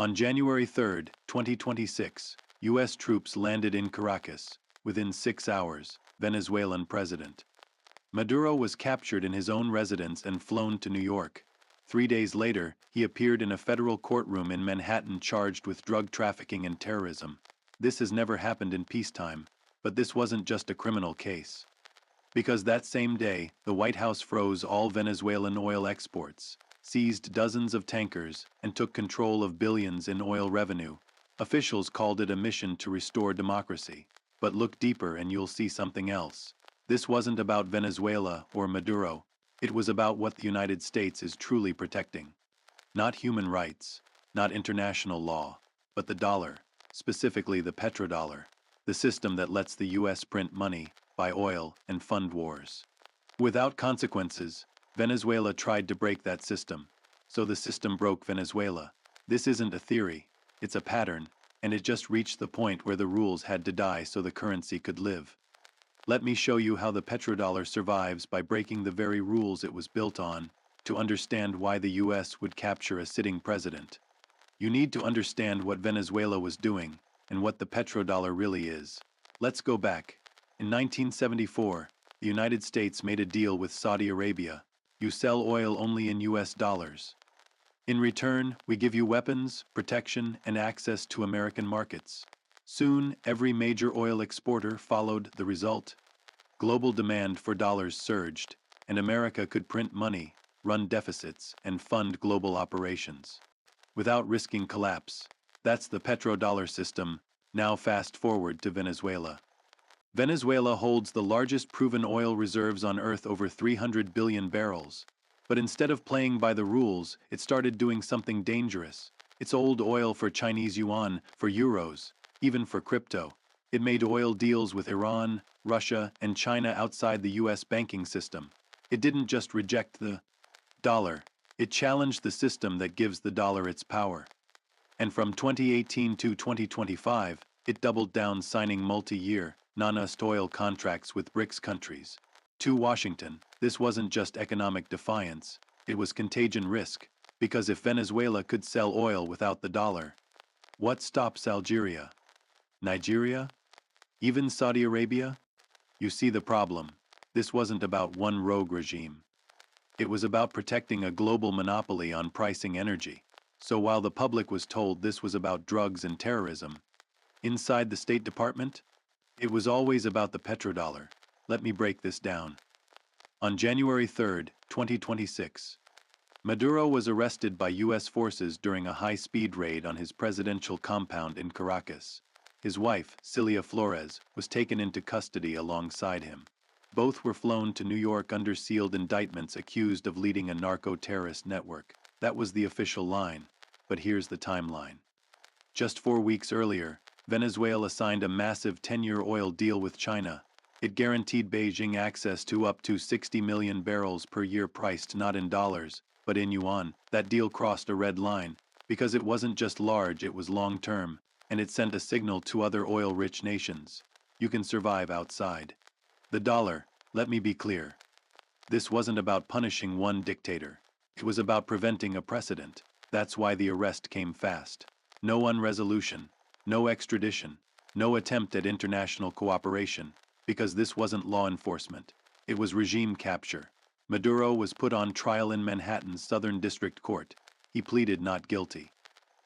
On January 3, 2026, U.S. troops landed in Caracas. Within 6 hours, Venezuelan President Maduro was captured in his own residence and flown to New York. 3 days later, he appeared in a federal courtroom in Manhattan charged with drug trafficking and terrorism. This has never happened in peacetime, but this wasn't just a criminal case. Because that same day, the White House froze all Venezuelan oil exports, seized dozens of tankers, and took control of billions in oil revenue. Officials called it a mission to restore democracy. But look deeper and you'll see something else. This wasn't about Venezuela or Maduro. It was about what the United States is truly protecting. Not human rights, not international law, but the dollar, specifically the petrodollar, the system that lets the U.S. print money, buy oil, and fund wars. Without consequences, Venezuela tried to break that system. So the system broke Venezuela. This isn't a theory, it's a pattern, and it just reached the point where the rules had to die so the currency could live. Let me show you how the petrodollar survives by breaking the very rules it was built on, to understand why the U.S. would capture a sitting president. You need to understand what Venezuela was doing, and what the petrodollar really is. Let's go back. In 1974, the United States made a deal with Saudi Arabia. You sell oil only in U.S. dollars. In return, we give you weapons, protection, and access to American markets. Soon, every major oil exporter followed the result. Global demand for dollars surged, and America could print money, run deficits, and fund global operations without risking collapse. That's the petrodollar system. Now fast forward to Venezuela. Venezuela holds the largest proven oil reserves on Earth, over 300 billion barrels. But instead of playing by the rules, it started doing something dangerous. It sold oil for Chinese yuan, for euros, even for crypto. It made oil deals with Iran, Russia, and China outside the U.S. banking system. It didn't just reject the dollar, it challenged the system that gives the dollar its power. And from 2018 to 2025, it doubled down, signing multi-year, non-US oil contracts with BRICS countries. To Washington, this wasn't just economic defiance, it was contagion risk, because if Venezuela could sell oil without the dollar, what stops Algeria? Nigeria? Even Saudi Arabia? You see the problem. This wasn't about one rogue regime. It was about protecting a global monopoly on pricing energy. So while the public was told this was about drugs and terrorism, inside the State Department, it was always about the petrodollar. Let me break this down. On January 3, 2026, Maduro was arrested by U.S. forces during a high-speed raid on his presidential compound in Caracas. His wife, Cilia Flores, was taken into custody alongside him. Both were flown to New York under sealed indictments, accused of leading a narco-terrorist network. That was the official line. But here's the timeline. Just 4 weeks earlier, Venezuela signed a massive 10-year oil deal with China. It guaranteed Beijing access to up to 60 million barrels per year, priced not in dollars, but in yuan. That deal crossed a red line, because it wasn't just large, it was long-term, and it sent a signal to other oil-rich nations. You can survive outside the dollar. Let me be clear. This wasn't about punishing one dictator. It was about preventing a precedent. That's why the arrest came fast. No resolution, no extradition, no attempt at international cooperation, because this wasn't law enforcement. It was regime capture. Maduro was put on trial in Manhattan's Southern District Court. He pleaded not guilty.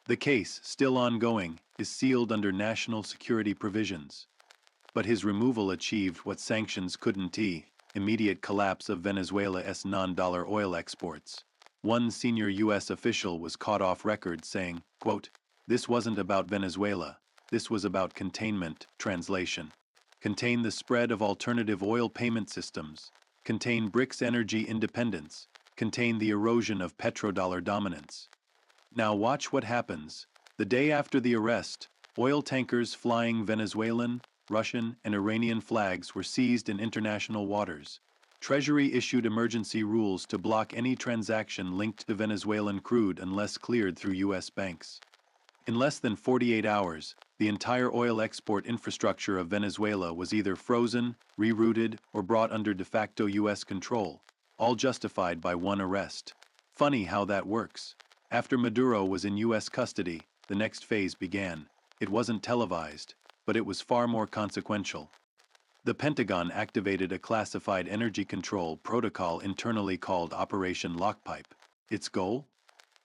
The case, still ongoing, is sealed under national security provisions. But his removal achieved what sanctions couldn't: immediate collapse of Venezuela's non-dollar oil exports. One senior U.S. official was caught off record saying, quote, "This wasn't about Venezuela, this was about containment." Translation: contain the spread of alternative oil payment systems, contain BRICS energy independence, contain the erosion of petrodollar dominance. Now watch what happens. The day after the arrest, oil tankers flying Venezuelan, Russian, and Iranian flags were seized in international waters. Treasury issued emergency rules to block any transaction linked to Venezuelan crude unless cleared through U.S. banks. In less than 48 hours, the entire oil export infrastructure of Venezuela was either frozen, rerouted, or brought under de facto U.S. control, all justified by one arrest. Funny how that works. After Maduro was in U.S. custody, the next phase began. It wasn't televised, but it was far more consequential. The Pentagon activated a classified energy control protocol internally called Operation Lockpipe. Its goal?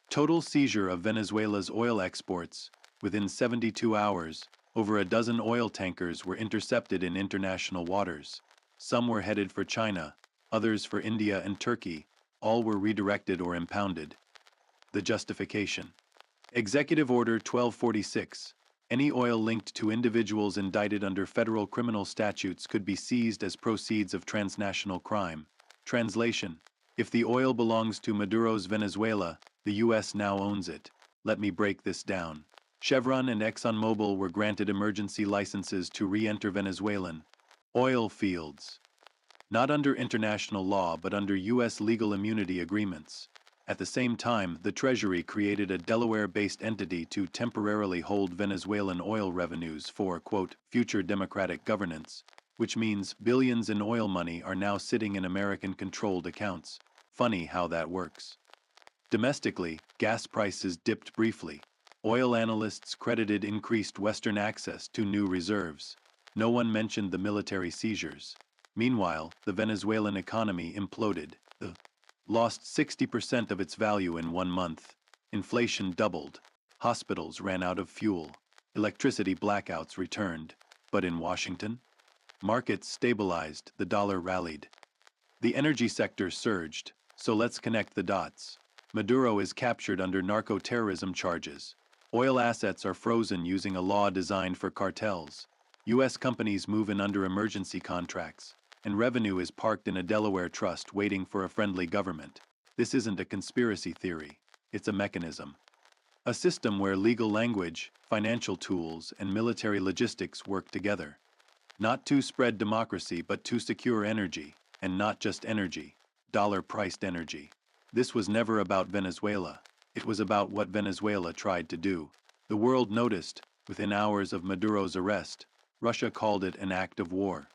Total seizure of Venezuela's oil exports. Within 72 hours, over a dozen oil tankers were intercepted in international waters. Some were headed for China, others for India and Turkey. All were redirected or impounded. The justification. Executive Order 1246. Any oil linked to individuals indicted under federal criminal statutes could be seized as proceeds of transnational crime. Translation. If the oil belongs to Maduro's Venezuela, the U.S. now owns it. Let me break this down. Chevron and ExxonMobil were granted emergency licenses to re-enter Venezuelan oil fields. Not under international law but under U.S. legal immunity agreements. At the same time, the Treasury created a Delaware-based entity to temporarily hold Venezuelan oil revenues for, quote, future democratic governance, which means billions in oil money are now sitting in American-controlled accounts. Funny how that works. Domestically, gas prices dipped briefly. Oil analysts credited increased Western access to new reserves. No one mentioned the military seizures. Meanwhile, the Venezuelan economy imploded. Lost 60% of its value in 1 month. Inflation doubled. Hospitals ran out of fuel. Electricity blackouts returned. But in Washington? Markets stabilized, the dollar rallied. The energy sector surged, so let's connect the dots. Maduro is captured under narco-terrorism charges. Oil assets are frozen using a law designed for cartels. U.S. companies move in under emergency contracts, and revenue is parked in a Delaware trust waiting for a friendly government. This isn't a conspiracy theory, it's a mechanism. A system where legal language, financial tools, and military logistics work together. Not to spread democracy but to secure energy, and not just energy, dollar-priced energy. This was never about Venezuela. It was about what Venezuela tried to do. The world noticed, within hours of Maduro's arrest. Russia called it an act of war.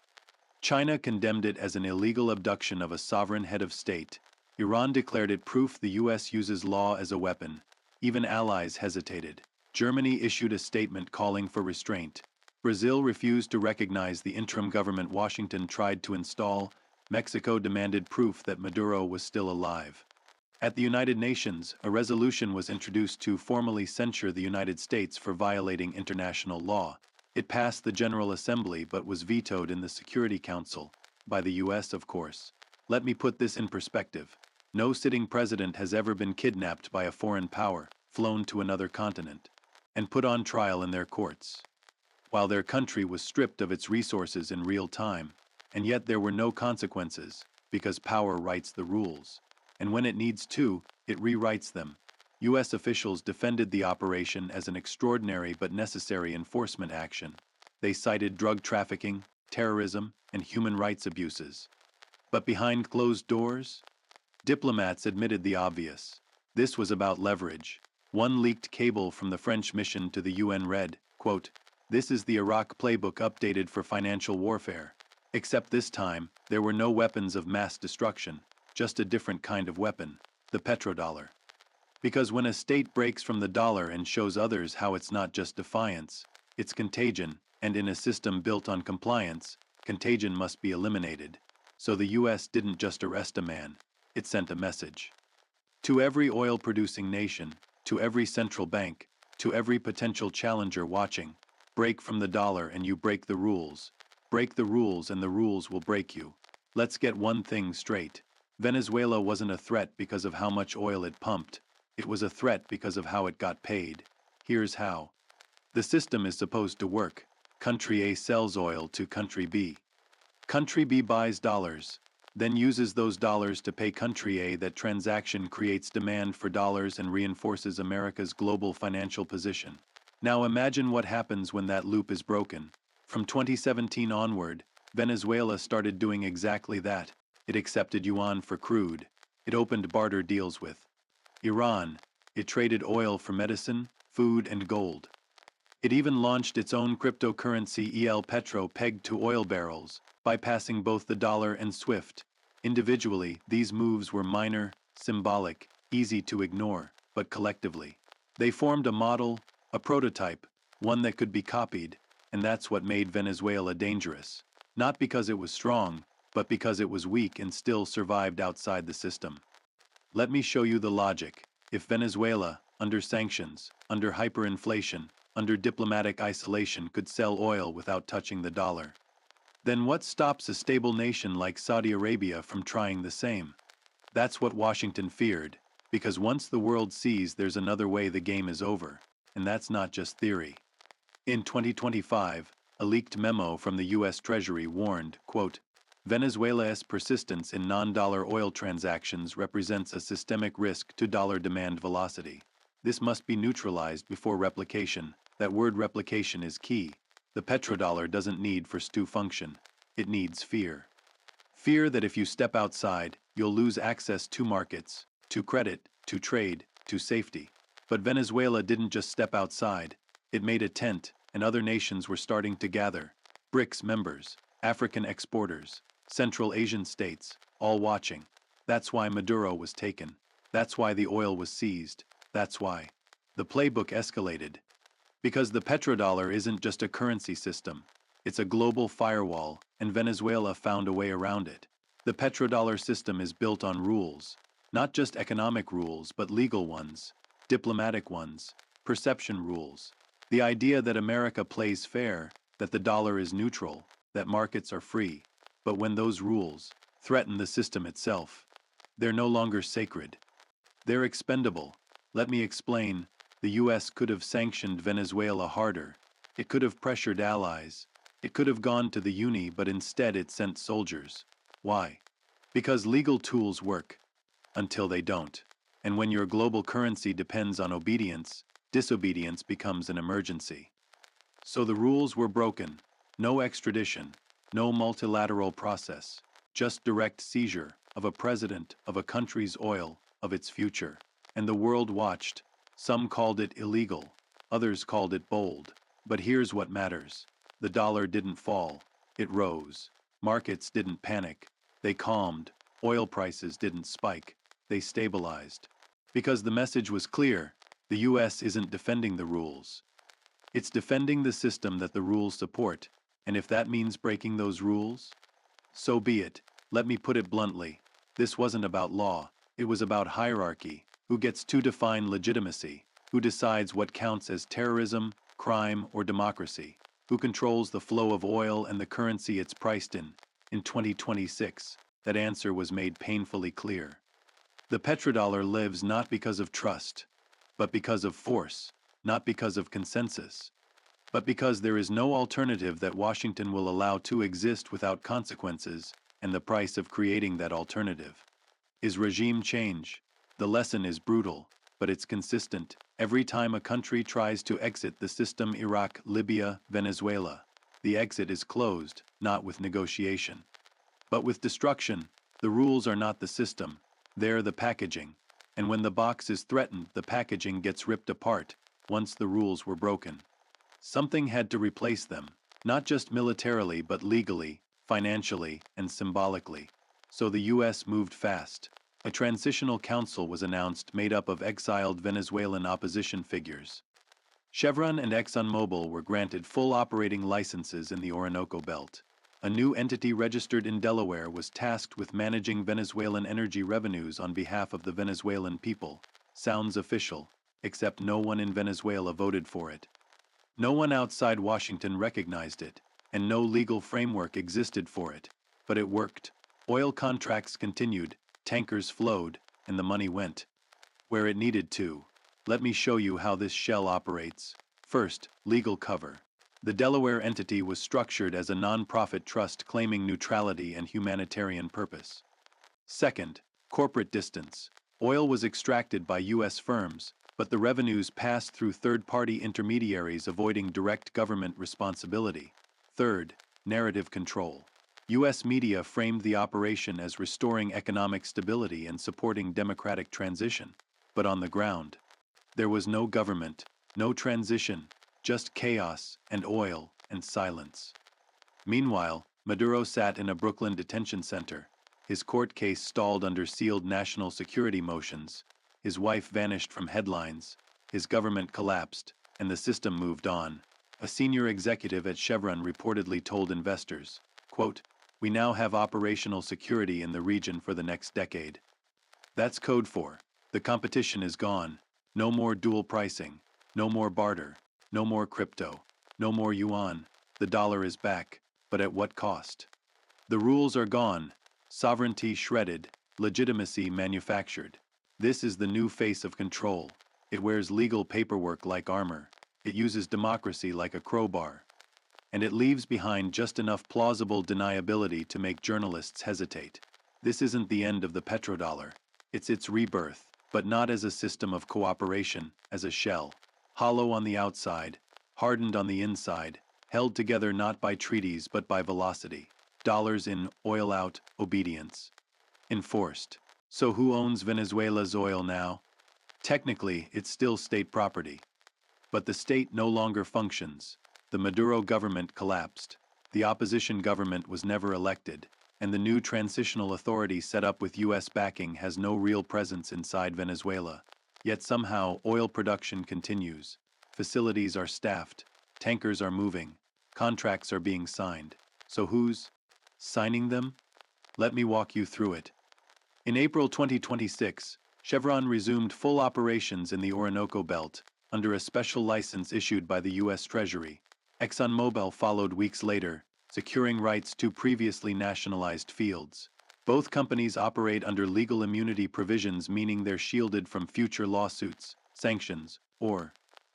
China condemned it as an illegal abduction of a sovereign head of state. Iran declared it proof the U.S. uses law as a weapon. Even allies hesitated. Germany issued a statement calling for restraint. Brazil refused to recognize the interim government Washington tried to install. Mexico demanded proof that Maduro was still alive. At the United Nations, a resolution was introduced to formally censure the United States for violating international law. It passed the General Assembly but was vetoed in the Security Council, by the U.S. of course. Let me put this in perspective. No sitting president has ever been kidnapped by a foreign power, flown to another continent, and put on trial in their courts, while their country was stripped of its resources in real time. And yet there were no consequences, because power writes the rules. And when it needs to, it rewrites them. U.S. officials defended the operation as an extraordinary but necessary enforcement action. They cited drug trafficking, terrorism, and human rights abuses. But behind closed doors? Diplomats admitted the obvious. This was about leverage. One leaked cable from the French mission to the UN read, quote, "This is the Iraq playbook updated for financial warfare. Except this time, there were no weapons of mass destruction, just a different kind of weapon, the petrodollar. Because when a state breaks from the dollar and shows others how it's not just defiance, it's contagion, and in a system built on compliance, contagion must be eliminated. So the U.S. didn't just arrest a man, it sent a message. To every oil-producing nation, to every central bank, to every potential challenger watching, break from the dollar and you break the rules. Break the rules and the rules will break you. Let's get one thing straight. Venezuela wasn't a threat because of how much oil it pumped. It was a threat because of how it got paid. Here's how. The system is supposed to work. Country A sells oil to Country B. Country B buys dollars, then uses those dollars to pay Country A. That transaction creates demand for dollars and reinforces America's global financial position. Now imagine what happens when that loop is broken. From 2017 onward, Venezuela started doing exactly that. It accepted yuan for crude. It opened barter deals with Iran. It traded oil for medicine, food, and gold. It even launched its own cryptocurrency El Petro pegged to oil barrels, bypassing both the dollar and SWIFT. Individually, these moves were minor, symbolic, easy to ignore, but collectively, they formed a model, A prototype, one that could be copied, and that's what made Venezuela dangerous. Not because it was strong, but because it was weak and still survived outside the system. Let me show you the logic. If Venezuela, under sanctions, under hyperinflation, under diplomatic isolation could sell oil without touching the dollar, then what stops a stable nation like Saudi Arabia from trying the same? That's what Washington feared, because once the world sees there's another way, the game is over, and that's not just theory. In 2025, a leaked memo from the U.S. Treasury warned, quote, Venezuela's persistence in non-dollar oil transactions represents a systemic risk to dollar demand velocity. This must be neutralized before replication. That word replication is key. The petrodollar doesn't need for to function. It needs fear. Fear that if you step outside, you'll lose access to markets, to credit, to trade, to safety. But Venezuela didn't just step outside. It made a tent, and other nations were starting to gather. BRICS members, African exporters, Central Asian states, all watching. That's why Maduro was taken. That's why the oil was seized. That's why the playbook escalated. Because the petrodollar isn't just a currency system. It's a global firewall, and Venezuela found a way around it. The petrodollar system is built on rules. Not just economic rules, but legal ones, diplomatic ones, perception rules. The idea that America plays fair, that the dollar is neutral, that markets are free. But when those rules threaten the system itself, they're no longer sacred. They're expendable. Let me explain. The U.S. could have sanctioned Venezuela harder. It could have pressured allies. It could have gone to the Uni, but instead it sent soldiers. Why? Because legal tools work until they don't. And when your global currency depends on obedience, disobedience becomes an emergency. So the rules were broken. No extradition. No multilateral process, just direct seizure of a president, of a country's oil, of its future. And the world watched. Some called it illegal, others called it bold. But here's what matters. The dollar didn't fall, it rose. Markets didn't panic, they calmed. Oil prices didn't spike, they stabilized. Because the message was clear, the U.S. isn't defending the rules. It's defending the system that the rules support. And if that means breaking those rules, so be it. Let me put it bluntly. This wasn't about law. It was about hierarchy. Who gets to define legitimacy? Who decides what counts as terrorism, crime, or democracy? Who controls the flow of oil and the currency it's priced in? In 2026, that answer was made painfully clear. The petrodollar lives not because of trust, but because of force, not because of consensus. But because there is no alternative that Washington will allow to exist without consequences, and the price of creating that alternative is regime change. The lesson is brutal, but it's consistent. Every time a country tries to exit the system, Iraq, Libya, Venezuela, the exit is closed, not with negotiation, but with destruction. The rules are not the system, they're the packaging. And when the box is threatened, the packaging gets ripped apart. Once the rules were broken, something had to replace them, not just militarily but legally, financially, and symbolically. So the U.S. moved fast. A transitional council was announced made up of exiled Venezuelan opposition figures. Chevron and ExxonMobil were granted full operating licenses in the Orinoco Belt. A new entity registered in Delaware was tasked with managing Venezuelan energy revenues on behalf of the Venezuelan people. Sounds official, except no one in Venezuela voted for it. No one outside Washington recognized it, and no legal framework existed for it. But it worked. Oil contracts continued, tankers flowed, and the money went where it needed to. Let me show you how this shell operates. First, legal cover. The Delaware entity was structured as a non-profit trust claiming neutrality and humanitarian purpose. Second, corporate distance. Oil was extracted by U.S. firms, but the revenues passed through third-party intermediaries avoiding direct government responsibility. Third, narrative control. U.S. media framed the operation as restoring economic stability and supporting democratic transition. But on the ground, there was no government, no transition, just chaos and oil and silence. Meanwhile, Maduro sat in a Brooklyn detention center. His court case stalled under sealed national security motions. His wife vanished from headlines. His government collapsed. and the system moved on. A senior executive at Chevron reportedly told investors, quote, "We now have operational security in the region for the next decade." That's code for, the competition is gone, no more dual pricing, no more barter, no more crypto, no more yuan, the dollar is back, but at what cost? The rules are gone, sovereignty shredded, legitimacy manufactured. This is the new face of control. It wears legal paperwork like armor. It uses democracy like a crowbar. And it leaves behind just enough plausible deniability to make journalists hesitate. This isn't the end of the petrodollar. It's its rebirth, but not as a system of cooperation, as a shell. Hollow on the outside, hardened on the inside, held together not by treaties but by velocity. Dollars in, oil out, obedience. Enforced. So who owns Venezuela's oil now? Technically, it's still state property. But the state no longer functions. The Maduro government collapsed. The opposition government was never elected, and the new transitional authority set up with U.S. backing has no real presence inside Venezuela. Yet somehow oil production continues. Facilities are staffed, tankers are moving, contracts are being signed. So who's signing them? Let me walk you through it. In April 2026, Chevron resumed full operations in the Orinoco Belt under a special license issued by the U.S. Treasury. ExxonMobil followed weeks later, securing rights to previously nationalized fields. Both companies operate under legal immunity provisions, meaning they're shielded from future lawsuits, sanctions, or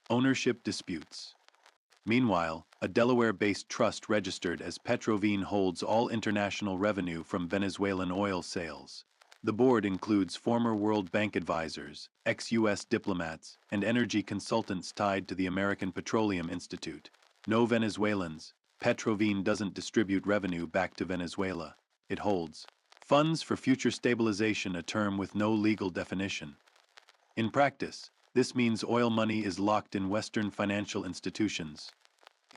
ownership disputes. Meanwhile, a Delaware-based trust registered as Petro-Vene holds all international revenue from Venezuelan oil sales. The board includes former World Bank advisors, ex-U.S. diplomats, and energy consultants tied to the American Petroleum Institute. No Venezuelans. Petro-Vene doesn't distribute revenue back to Venezuela. It holds funds for future stabilization, a term with no legal definition. In practice, this means oil money is locked in Western financial institutions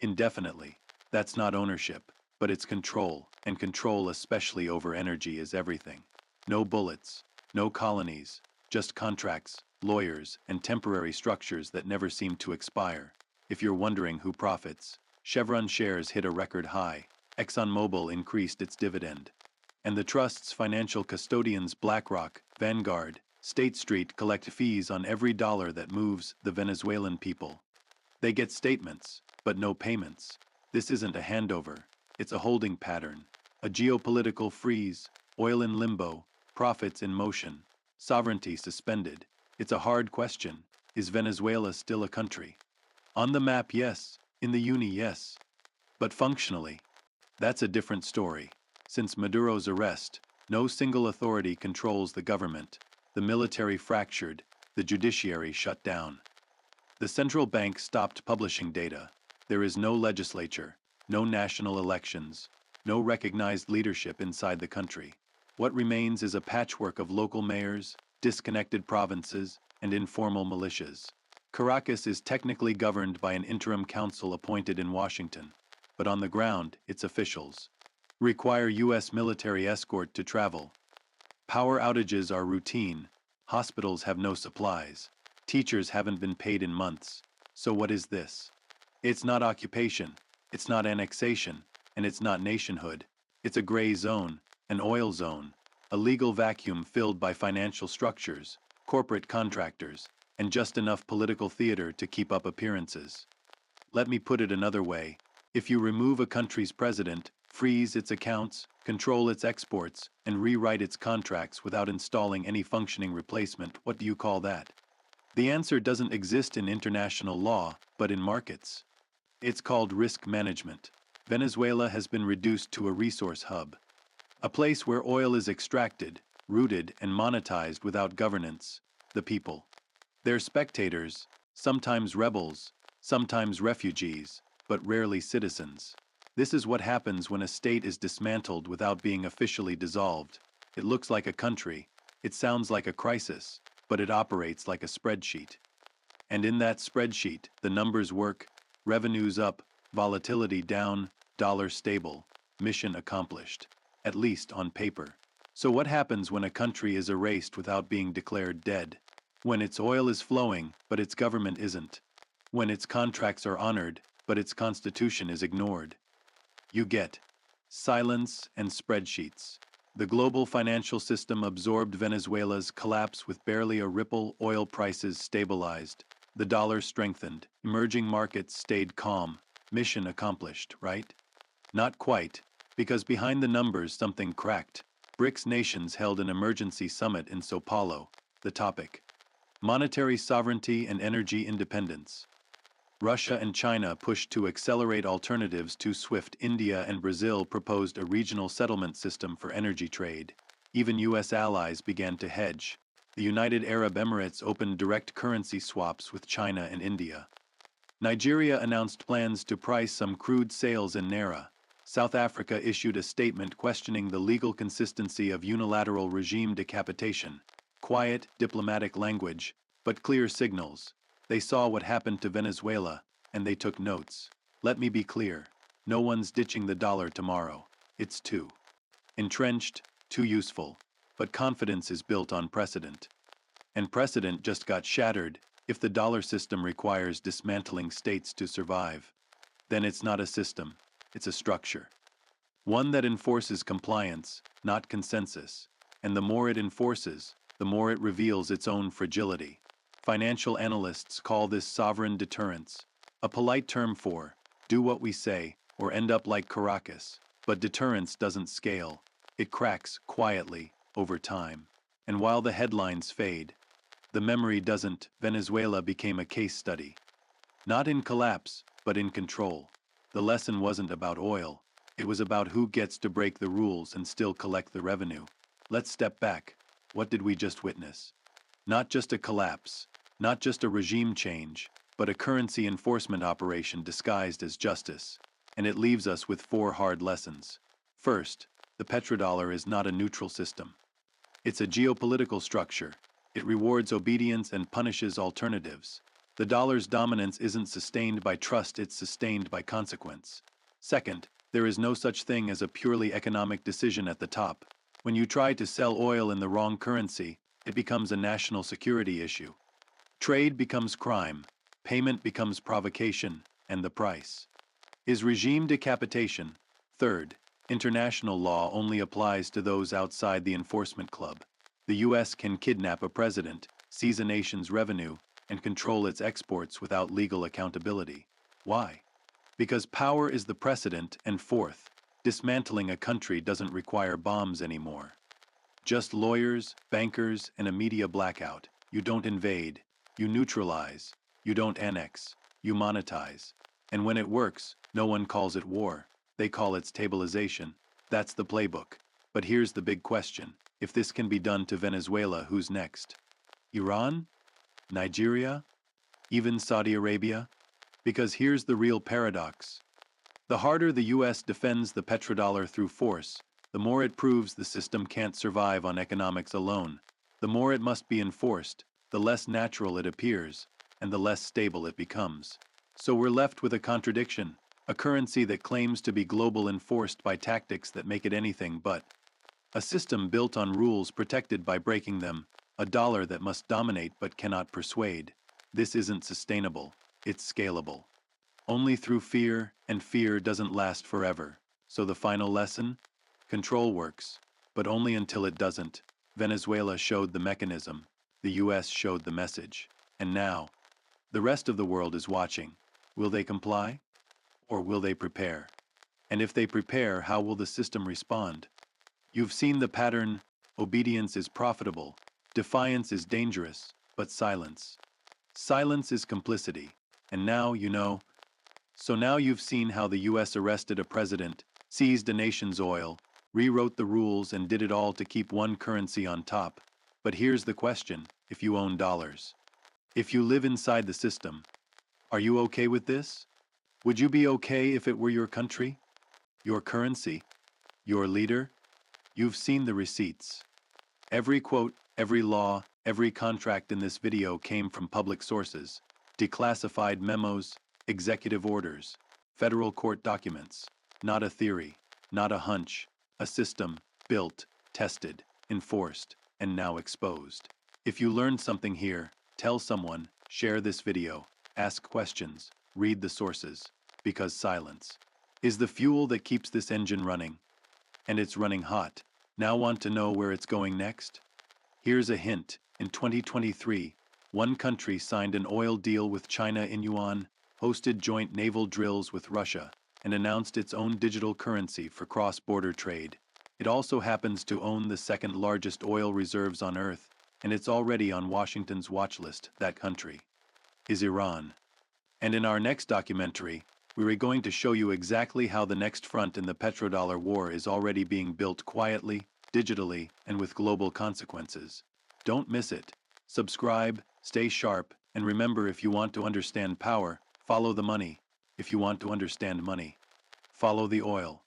indefinitely. That's not ownership, but it's control, and control, especially over energy, is everything. No bullets, no colonies, just contracts, lawyers, and temporary structures that never seem to expire. If you're wondering who profits, Chevron shares hit a record high, ExxonMobil increased its dividend, and the trust's financial custodians BlackRock, Vanguard, State Street collect fees on every dollar that moves the Venezuelan people. They get statements, but no payments. This isn't a handover, it's a holding pattern, a geopolitical freeze, oil in limbo, profits in motion, sovereignty suspended. It's a hard question. Is Venezuela still a country? On the map, yes. In the uni, yes. But functionally, that's a different story. Since Maduro's arrest, no single authority controls the government. The military fractured, the judiciary shut down. The central bank stopped publishing data. There is no legislature, no national elections, no recognized leadership inside the country. What remains is a patchwork of local mayors, disconnected provinces, and informal militias. Caracas is technically governed by an interim council appointed in Washington, but on the ground, its officials require U.S. military escort to travel. Power outages are routine, hospitals have no supplies, teachers haven't been paid in months. So what is this? It's not occupation, it's not annexation, and it's not nationhood. It's a gray zone, an oil zone, a legal vacuum filled by financial structures, corporate contractors, and just enough political theater to keep up appearances. Let me put it another way. If you remove a country's president, freeze its accounts, control its exports, and rewrite its contracts without installing any functioning replacement, what do you call that? The answer doesn't exist in international law, but in markets. It's called risk management. Venezuela has been reduced to a resource hub, a place where oil is extracted, rooted, and monetized without governance, the people. They're spectators, sometimes rebels, sometimes refugees, but rarely citizens. This is what happens when a state is dismantled without being officially dissolved. It looks like a country, it sounds like a crisis, but it operates like a spreadsheet. And in that spreadsheet, the numbers work, revenues up, volatility down, dollar stable, mission accomplished, at least on paper. So what happens when a country is erased without being declared dead? When its oil is flowing, but its government isn't? when its contracts are honored, but its constitution is ignored. You get silence and spreadsheets. The global financial system absorbed Venezuela's collapse with barely a ripple. Oil prices stabilized. The dollar strengthened. Emerging markets stayed calm. Mission accomplished, right? Not quite, because behind the numbers something cracked. BRICS nations held an emergency summit in Sao Paulo. The topic: monetary sovereignty and energy independence. Russia and China pushed to accelerate alternatives to SWIFT. India and Brazil proposed a regional settlement system for energy trade. Even U.S. allies began to hedge. The United Arab Emirates opened direct currency swaps with China and India. Nigeria announced plans to price some crude sales in Naira. South Africa issued a statement questioning the legal consistency of unilateral regime decapitation. Quiet, diplomatic language, but clear signals. They saw what happened to Venezuela, and they took notes. Let me be clear. No one's ditching the dollar tomorrow. It's too entrenched, too useful. But confidence is built on precedent. And precedent just got shattered. If the dollar system requires dismantling states to survive, then it's not a system, it's a structure. One that enforces compliance, not consensus. And the more it enforces, the more it reveals its own fragility. Financial analysts call this sovereign deterrence, a polite term for do what we say or end up like Caracas. But deterrence doesn't scale. It cracks quietly over time. And while the headlines fade, the memory doesn't. Venezuela became a case study. Not in collapse, but in control. The lesson wasn't about oil. It was about who gets to break the rules and still collect the revenue. Let's step back. What did we just witness? Not just a collapse, not just a regime change, but a currency enforcement operation disguised as justice. And it leaves us with 4 hard lessons. First, the petrodollar is not a neutral system. It's a geopolitical structure. It rewards obedience and punishes alternatives. The dollar's dominance isn't sustained by trust, it's sustained by consequence. Second, there is no such thing as a purely economic decision at the top. When you try to sell oil in the wrong currency, it becomes a national security issue. Trade becomes crime, payment becomes provocation, and the price is regime decapitation. Third, international law only applies to those outside the enforcement club. The U.S. can kidnap a president, seize a nation's revenue, and control its exports without legal accountability. Why? Because power is the precedent. And fourth, dismantling a country doesn't require bombs anymore. Just lawyers, bankers, and a media blackout. You don't invade, you neutralize, you don't annex, you monetize. And when it works, no one calls it war. They call it stabilization. That's the playbook. But here's the big question. If this can be done to Venezuela, who's next? Iran? Nigeria? Even Saudi Arabia? Because here's the real paradox. The harder the U.S. defends the petrodollar through force, the more it proves the system can't survive on economics alone. The more it must be enforced, the less natural it appears, and the less stable it becomes. So we're left with a contradiction, a currency that claims to be global enforced by tactics that make it anything but. A system built on rules protected by breaking them, a dollar that must dominate but cannot persuade. This isn't sustainable, it's scalable. Only through fear, and fear doesn't last forever. So the final lesson? Control works, but only until it doesn't. Venezuela showed the mechanism, the US showed the message. And now, the rest of the world is watching. Will they comply? Or will they prepare? And if they prepare, how will the system respond? You've seen the pattern. Obedience is profitable, defiance is dangerous, but silence is complicity. And now, so now you've seen how the US arrested a president, seized a nation's oil, rewrote the rules, and did it all to keep one currency on top. But here's the question: if you own dollars, if you live inside the system, are you okay with this? Would you be okay if it were your country? Your currency? Your leader? You've seen the receipts. Every quote, every law, every contract in this video came from public sources, declassified memos, executive orders, federal court documents. Not a theory, not a hunch, a system built, tested, enforced, and now exposed. If you learned something here, tell someone, share this video. Ask questions, read the sources, because silence is the fuel that keeps this engine running. And it's running hot. Now want to know where it's going next? Here's a hint. In 2023, one country signed an oil deal with China in yuan, hosted joint naval drills with Russia, and announced its own digital currency for cross-border trade. It also happens to own the second largest oil reserves on Earth, and it's already on Washington's watch list. That country is Iran. And in our next documentary, we are going to show you exactly how the next front in the petrodollar war is already being built quietly, digitally, and with global consequences. Don't miss it. Subscribe, stay sharp, and remember, if you want to understand power, follow the money. If you want to understand money, follow the oil.